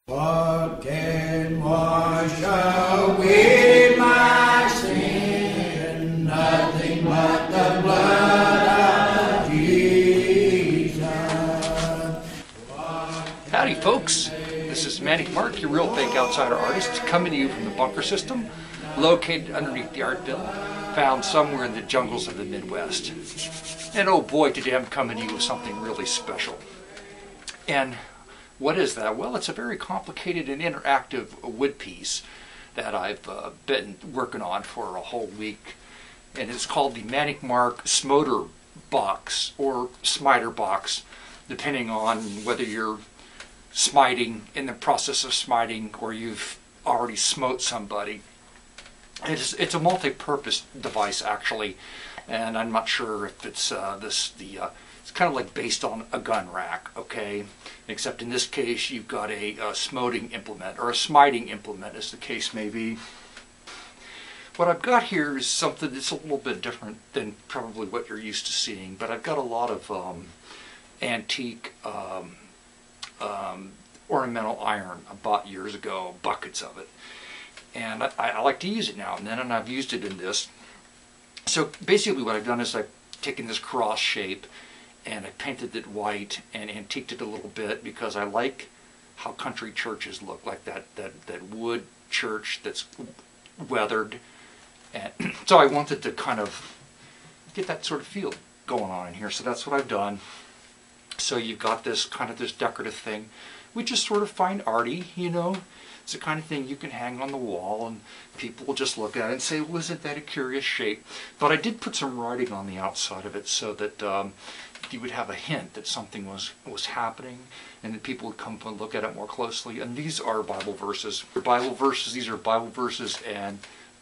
What can wash away my sin? Nothing but the blood of Jesus. Howdy folks, this is Smiting Mark, your real fake outsider artist, coming to you from the bunker system, located underneath the art bill, found somewhere in the jungles of the Midwest. And oh boy, today I'm coming to you with something really special. And what is that? Well, it's a very complicated and interactive wood piece that I've been working on for a whole week. And it's called the Manic Mark Smoter Box, or Smiter Box, depending on whether you're smiting, in the process of smiting, or you've already smote somebody. It's a multi-purpose device actually, and I'm not sure if it's it's kind of like based on a gun rack, okay? Except in this case you've got a smoting implement, or a smiting implement as the case may be. What I've got here is something that's a little bit different than probably what you're used to seeing, but I've got a lot of antique ornamental iron I bought years ago, buckets of it. And I like to use it now and then, and I've used it in this. So basically what I've done is I've taken this cross shape and I painted it white and antiqued it a little bit because I like how country churches look, like that wood church that's weathered. And so I wanted to kind of get that sort of feel going on in here, so that's what I've done. So you've got this kind of this decorative thing, which is sort of fine arty, you know. It's the kind of thing you can hang on the wall and people will just look at it and say, well, isn't that a curious shape? But I did put some writing on the outside of it so that you would have a hint that something was happening and that people would come and look at it more closely. And these are Bible verses. These are Bible verses, and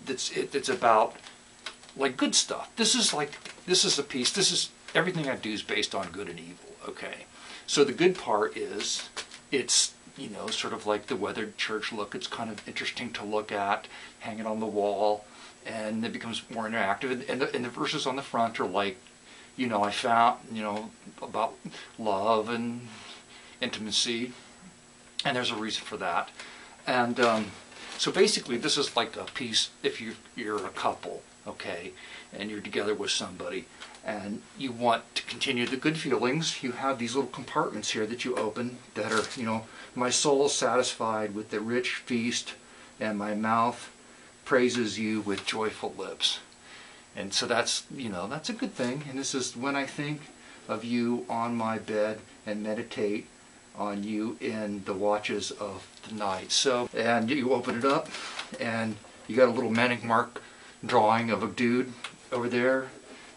it's about like good stuff. This is a piece, everything I do is based on good and evil, okay? So the good part is, it's, you know, sort of like the weathered church look. It's kind of interesting to look at, hang it on the wall, and it becomes more interactive. And the verses on the front are like, you know, I found, you know, about love and intimacy, and there's a reason for that. And so basically this is like a piece if you're a couple, okay, and you're together with somebody and you want to continue the good feelings. You have these little compartments here that you open that are, you know, my soul is satisfied with the rich feast, and my mouth praises you with joyful lips. And so that's, you know, that's a good thing. And this is when I think of you on my bed and meditate on you in the watches of the night. So, and you open it up and you got a little Manic Mark drawing of a dude over there,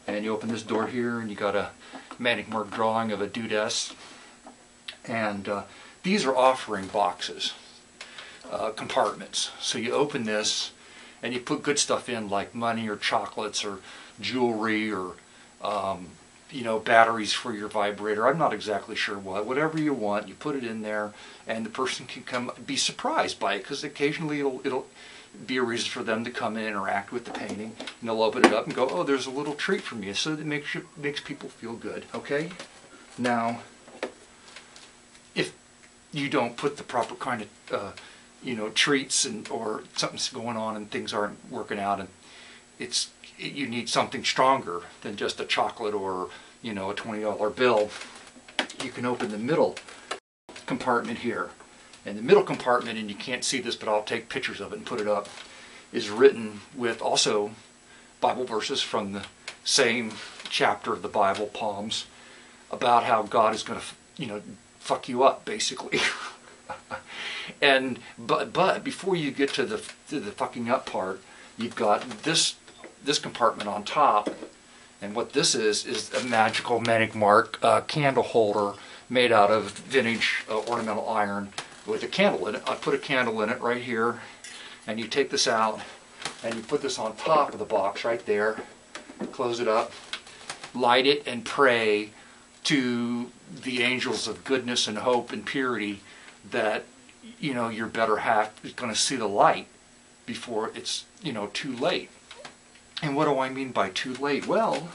and you open this door here and you got a Manic Mark drawing of a dudess. And these are offering boxes, compartments. So you open this and you put good stuff in, like money or chocolates or jewelry or you know, batteries for your vibrator. I'm not exactly sure what. Whatever you want, you put it in there, and the person can come be surprised by it, because occasionally it'll be a reason for them to come and interact with the painting, and they'll open it up and go, oh, there's a little treat from you. So it makes people feel good. Okay? Now, if you don't put the proper kind of you know, treats, and or something's going on and things aren't working out, and you need something stronger than just a chocolate or, you know, a $20 bill, you can open the middle compartment here. And the middle compartment, and you can't see this, but I'll take pictures of it and put it up, is written with also Bible verses from the same chapter of the Bible, Psalms, about how God is going to, you know, fuck you up, basically. And but before you get to the fucking up part, you've got this compartment on top, and what this is a magical Manic Mark candle holder made out of vintage ornamental iron with a candle in it. I put a candle in it right here, and you take this out and you put this on top of the box right there, close it up, light it, and pray to the angels of goodness and hope and purity that, you know, your better half is going to see the light before it's, you know, too late. And what do I mean by too late? Well,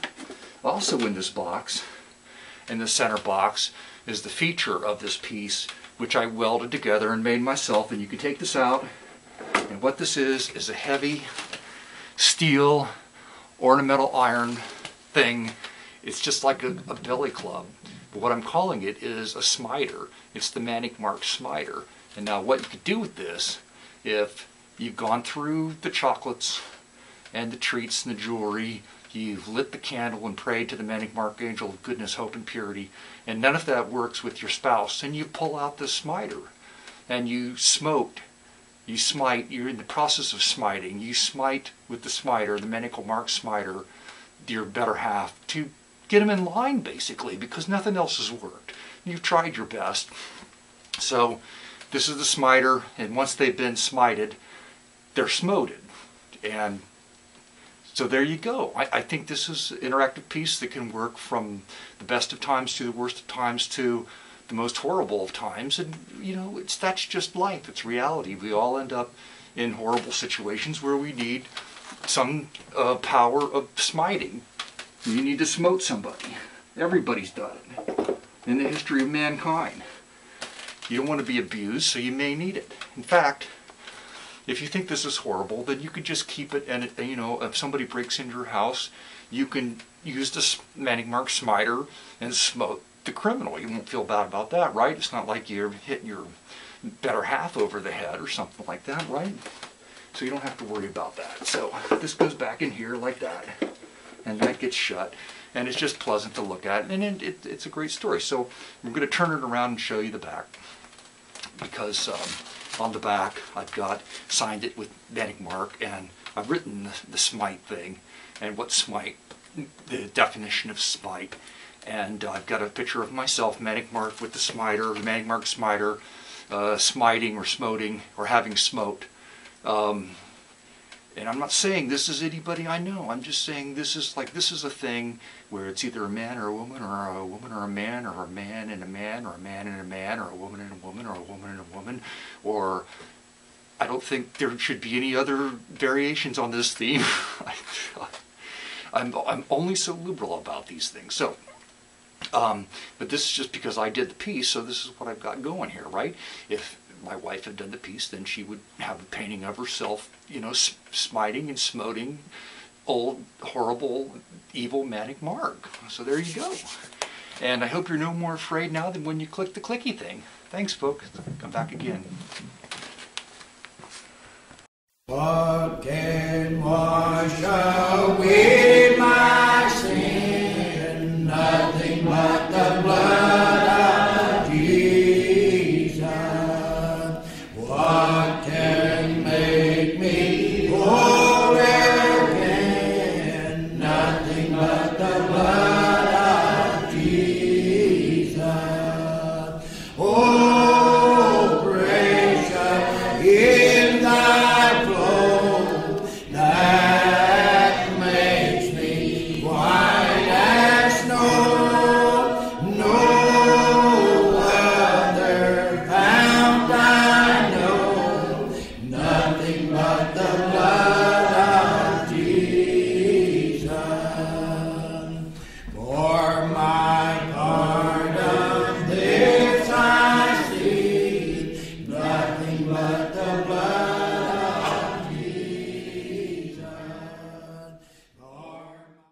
also in this box, in the center box, is the feature of this piece, which I welded together and made myself. And you can take this out, and what this is a heavy steel ornamental iron thing. It's just like a billy club. But what I'm calling it is a smiter. It's the Manic Mark smiter. And now what you could do with this, if you've gone through the chocolates and the treats and the jewelry, you've lit the candle and prayed to the Manic Mark angel of goodness, hope, and purity, and none of that works with your spouse, then you pull out the smiter and you smite, you're in the process of smiting. You smite with the smiter, the Manic Mark smiter, your better half, to get them in line, basically, because nothing else has worked. You've tried your best. So this is the smiter, and once they've been smited, they're smoted. And so there you go. I think this is an interactive piece that can work from the best of times to the worst of times to the most horrible of times. And, you know, that's just life. It's reality. We all end up in horrible situations where we need some power of smiting. You need to smote somebody. Everybody's done it in the history of mankind. You don't want to be abused, so you may need it. In fact, if you think this is horrible, then you could just keep it, and you know, if somebody breaks into your house, you can use this Manic Mark smiter and smote the criminal. You won't feel bad about that, right? It's not like you're hitting your better half over the head or something like that, right? So you don't have to worry about that. So this goes back in here like that, and that gets shut, and it's just pleasant to look at, and it's a great story. So we're going to turn it around and show you the back, because on the back I've got signed it with Manic Mark, and I've written the smite thing and what smite, the definition of smite, and I've got a picture of myself, Manic Mark, with the smiter, the Manic Mark smiter, smiting or smoting or having smote. And I'm not saying this is anybody I know. I'm just saying this is a thing where it's either a man or a woman, or a woman or a man, or a man and a man, or a man and a man, or a woman and a woman, or a woman and a woman, or I don't think there should be any other variations on this theme. I'm only so liberal about these things. So, but this is just because I did the piece, so this is what I've got going here, right? If my wife had done the piece, then she would have a painting of herself, you know, smiting and smoting old, horrible, evil Manic Mark. So there you go. And I hope you're no more afraid now than when you click the clicky thing. Thanks, folks. Come back again. What can wash away my sin? Nothing but the blood of Jesus. What can make me whole again? Nothing but the blood of Jesus. Oh,